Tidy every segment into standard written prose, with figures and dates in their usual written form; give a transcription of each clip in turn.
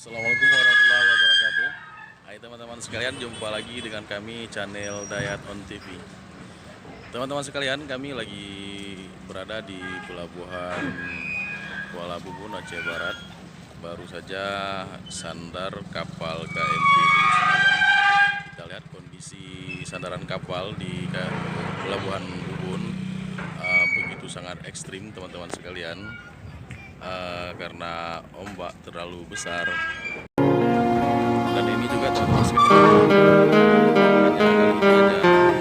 Assalamualaikum warahmatullahi wabarakatuh. Hai teman-teman sekalian, jumpa lagi dengan kami channel Dayat On TV. Teman-teman sekalian, kami lagi berada di pelabuhan Kuala Bubun, Aceh Barat. Baru saja sandar kapal KMP Tulus Gunawan. Kita lihat kondisi sandaran kapal di pelabuhan Bubun begitu sangat ekstrim teman-teman sekalian. Karena ombak terlalu besar, dan ini juga teman-teman sekalian hanya kali ini aja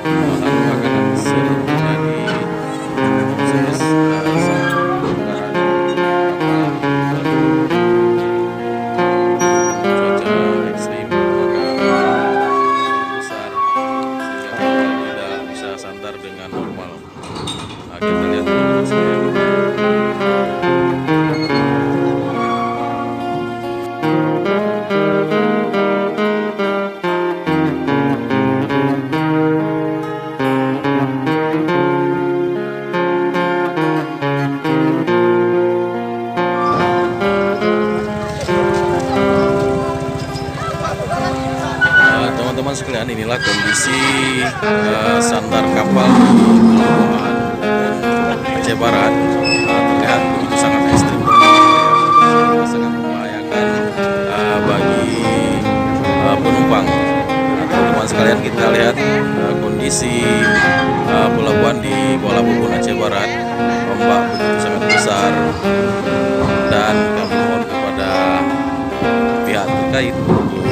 malahan bakalan sering terjadi proses pembongkaran kapal lalu cuaca ekstrim maka besar sehingga kapal tidak bisa sandar dengan normal. Kita lihat teman-teman sekalian. Teman-teman sekalian, inilah kondisi sandar kapal di pelabuhan Aceh Barat. Terlihat begitu sangat ekstrim, sangat membahayakan bagi penumpang. Teman-teman sekalian, kita lihat kondisi pelabuhan di Kuala Bubun, Aceh Barat. Ombak begitu sangat besar, dan kami mohon kepada pihak terkait untuk